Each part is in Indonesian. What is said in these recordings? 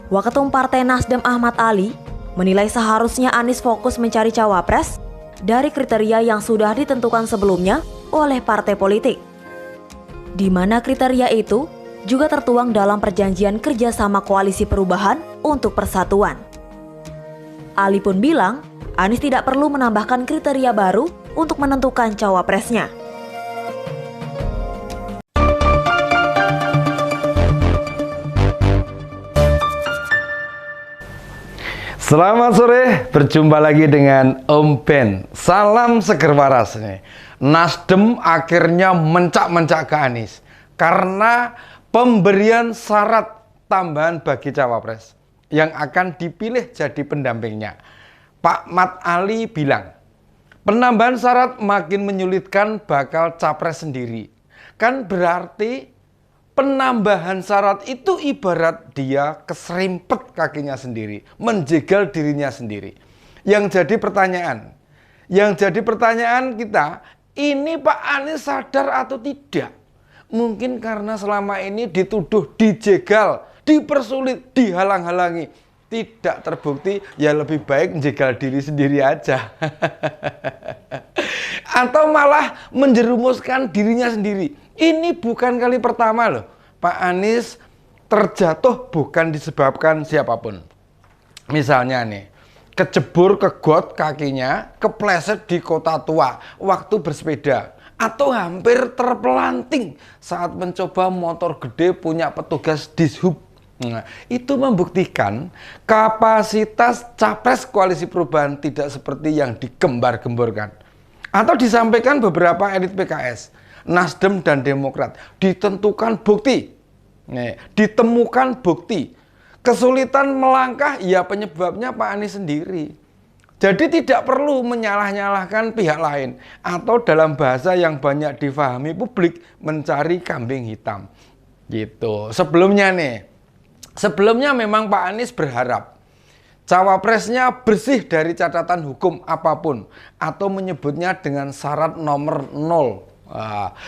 Waketum Partai Nasdem Ahmad Ali menilai seharusnya Anies fokus mencari cawapres dari kriteria yang sudah ditentukan sebelumnya oleh partai politik, di mana kriteria itu juga tertuang dalam perjanjian kerjasama koalisi perubahan untuk persatuan. Ali pun bilang, Anies tidak perlu menambahkan kriteria baru untuk menentukan cawapresnya. Selamat sore, berjumpa lagi dengan Om Ben. Salam seger waras nih. Nasdem akhirnya mencak-mencak ke Anies karena pemberian syarat tambahan bagi cawapres yang akan dipilih jadi pendampingnya. Pak Mat Ali bilang, penambahan syarat makin menyulitkan bakal capres sendiri. Kan berarti penambahan syarat itu ibarat dia keserimpet kakinya sendiri, menjegal dirinya sendiri. Yang jadi pertanyaan kita, ini Pak Anies sadar atau tidak? Mungkin karena selama ini dituduh, dijegal, dipersulit, dihalang-halangi, tidak terbukti, ya lebih baik menjegal diri sendiri aja. Atau malah menjerumuskan dirinya sendiri. Ini bukan kali pertama loh, Pak Anies terjatuh bukan disebabkan siapapun. Misalnya nih, kecebur ke got kakinya, kepleset di Kota Tua waktu bersepeda. Atau hampir terpelanting saat mencoba motor gede punya petugas dishub. Nah, itu membuktikan kapasitas capres koalisi perubahan tidak seperti yang digembar-gemborkan. Atau disampaikan beberapa elit PKS, Nasdem dan Demokrat, ditemukan bukti. Kesulitan melangkah, ya penyebabnya Pak Anies sendiri. Jadi tidak perlu menyalah-nyalahkan pihak lain. Atau dalam bahasa yang banyak difahami publik, mencari kambing hitam. Gitu. Sebelumnya memang Pak Anies berharap cawapresnya bersih dari catatan hukum apapun, atau menyebutnya dengan syarat nomor 0.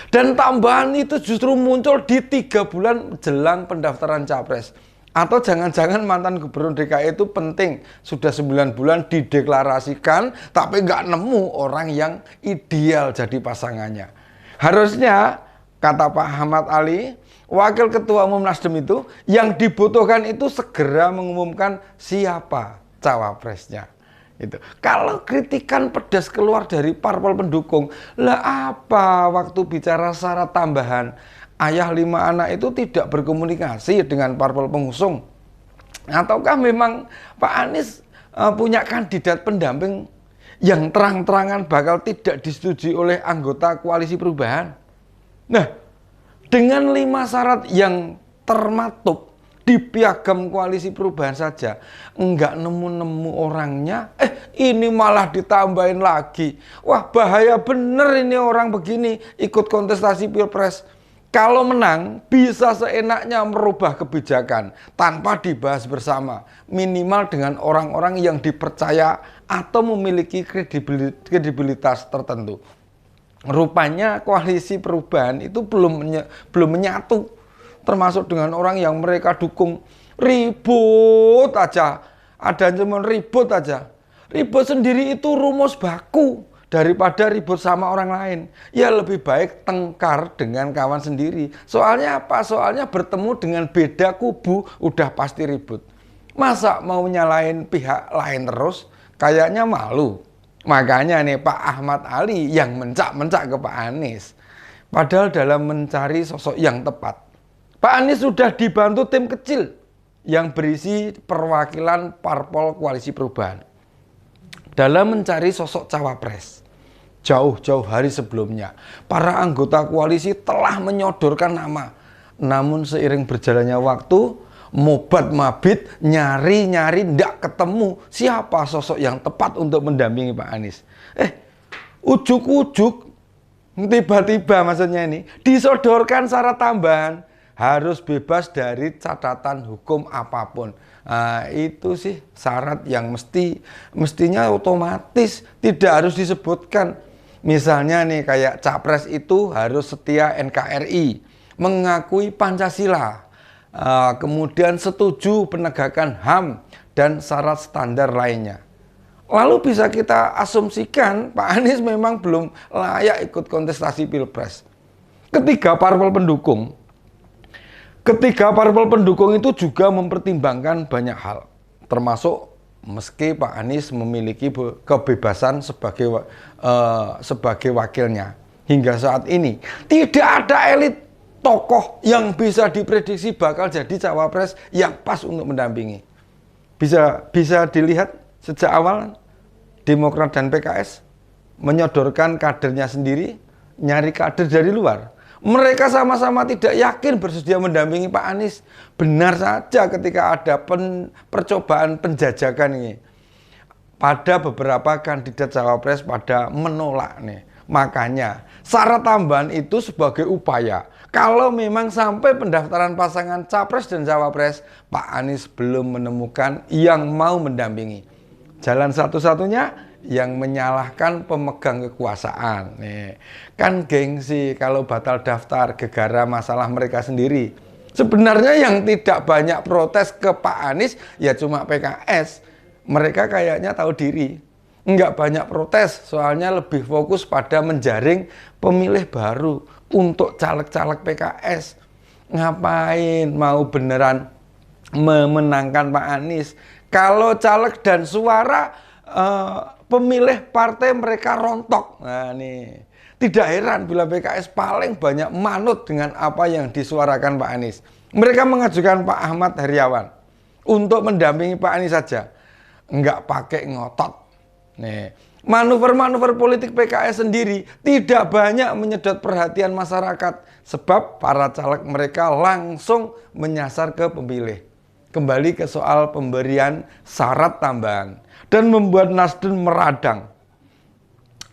Dan tambahan itu justru muncul di 3 bulan jelang pendaftaran capres. Atau jangan-jangan mantan gubernur DKI itu penting, sudah 9 bulan dideklarasikan, tapi nggak nemu orang yang ideal jadi pasangannya. Harusnya, kata Pak Ahmad Ali, Wakil Ketua Umum Nasdem itu, yang dibutuhkan itu segera mengumumkan siapa cawapresnya. Itu. Kalau kritikan pedas keluar dari parpol pendukung, lah apa waktu bicara syarat tambahan, ayah 5 anak itu tidak berkomunikasi dengan parpol pengusung? Ataukah memang Pak Anies punya kandidat pendamping yang terang-terangan bakal tidak disetujui oleh anggota koalisi perubahan? Nah, dengan 5 syarat yang termaktub di piagam koalisi perubahan saja, enggak nemu-nemu orangnya, ini malah ditambahin lagi. Wah, bahaya bener ini orang begini ikut kontestasi pilpres. Kalau menang, bisa seenaknya merubah kebijakan tanpa dibahas bersama, minimal dengan orang-orang yang dipercaya atau memiliki kredibilitas tertentu. Rupanya koalisi perubahan itu belum menyatu, termasuk dengan orang yang mereka dukung. Ribut aja, ada cuma ribut aja. Ribut sendiri itu rumus baku daripada ribut sama orang lain. Ya lebih baik tengkar dengan kawan sendiri. Soalnya apa? Soalnya bertemu dengan beda kubu udah pasti ribut. Masa mau nyalain pihak lain terus? Kayaknya malu. Makanya nih Pak Ahmad Ali yang mencak-mencak ke Pak Anies. Padahal dalam mencari sosok yang tepat, Pak Anies sudah dibantu tim kecil yang berisi perwakilan parpol koalisi perubahan dalam mencari sosok cawapres. Jauh-jauh hari sebelumnya, para anggota koalisi telah menyodorkan nama. Namun seiring berjalannya waktu, mobat mabit, nyari-nyari ndak ketemu siapa sosok yang tepat untuk mendampingi Pak Anies. Ujuk-ujuk tiba-tiba maksudnya ini disodorkan syarat tambahan, harus bebas dari catatan hukum apapun. Itu sih syarat yang mestinya otomatis tidak harus disebutkan. Misalnya nih kayak capres itu harus setia NKRI, mengakui Pancasila, kemudian setuju penegakan HAM dan syarat standar lainnya. Lalu bisa kita asumsikan Pak Anies memang belum layak ikut kontestasi Pilpres. Ketiga parpol pendukung itu juga mempertimbangkan banyak hal, termasuk meski Pak Anies memiliki kebebasan sebagai wakilnya. Hingga saat ini tidak ada elit tokoh yang bisa diprediksi bakal jadi cawapres yang pas untuk mendampingi. Bisa dilihat sejak awal Demokrat dan PKS menyodorkan kadernya sendiri, nyari kader dari luar. Mereka sama-sama tidak yakin bersedia mendampingi Pak Anies. Benar saja ketika ada percobaan penjajakan ini. Pada beberapa kandidat cawapres pada menolak nih. Makanya syarat tambahan itu sebagai upaya. Kalau memang sampai pendaftaran pasangan capres dan cawapres, Pak Anies belum menemukan yang mau mendampingi. Jalan satu-satunya yang menyalahkan pemegang kekuasaan. Nih, kan gengsi kalau batal daftar gegara masalah mereka sendiri. Sebenarnya yang tidak banyak protes ke Pak Anies ya cuma PKS. Mereka kayaknya tahu diri. Enggak banyak protes, soalnya lebih fokus pada menjaring pemilih baru untuk caleg-caleg PKS. Ngapain mau beneran memenangkan Pak Anies? Kalau caleg dan suara pemilih partai mereka rontok. Nah nih, tidak heran bila PKS paling banyak manut dengan apa yang disuarakan Pak Anies. Mereka mengajukan Pak Ahmad Heriawan untuk mendampingi Pak Anies saja, enggak pakai ngotot. Nih, manuver-manuver politik PKS sendiri tidak banyak menyedot perhatian masyarakat, sebab para caleg mereka langsung menyasar ke pemilih. Kembali ke soal pemberian syarat tambahan dan membuat Nasdem meradang,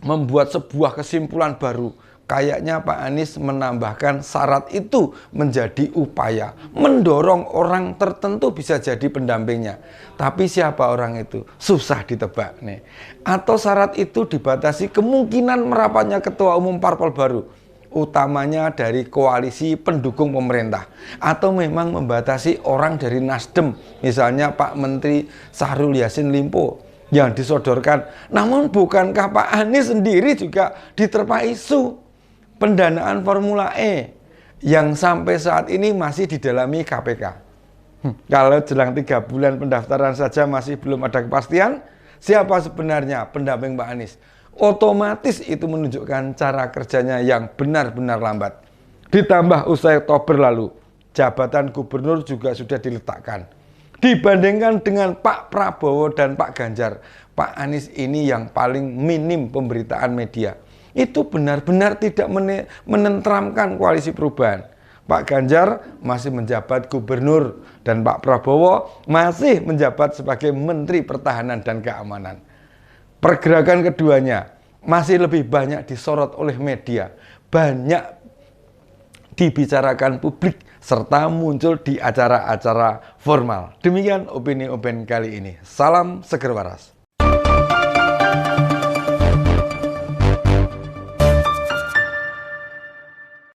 membuat sebuah kesimpulan baru. Kayaknya Pak Anies menambahkan syarat itu menjadi upaya mendorong orang tertentu bisa jadi pendampingnya. Tapi siapa orang itu? Susah ditebak nih. Atau syarat itu dibatasi kemungkinan merapatnya ketua umum parpol baru, utamanya dari koalisi pendukung pemerintah, atau memang membatasi orang dari Nasdem, misalnya Pak Menteri Syahrul Yassin Limpo yang disodorkan. Namun bukankah Pak Anies sendiri juga diterpa isu pendanaan Formula E yang sampai saat ini masih didalami KPK? Kalau jelang 3 bulan pendaftaran saja masih belum ada kepastian siapa sebenarnya pendamping Pak Anies, otomatis itu menunjukkan cara kerjanya yang benar-benar lambat. Ditambah usai Oktober lalu, jabatan gubernur juga sudah diletakkan. Dibandingkan dengan Pak Prabowo dan Pak Ganjar, Pak Anies ini yang paling minim pemberitaan media. Itu benar-benar tidak menenteramkan koalisi perubahan. Pak Ganjar masih menjabat gubernur dan Pak Prabowo masih menjabat sebagai Menteri Pertahanan dan Keamanan. Pergerakan keduanya masih lebih banyak disorot oleh media, banyak dibicarakan publik, serta muncul di acara-acara formal. Demikian opini kali ini. Salam seger waras.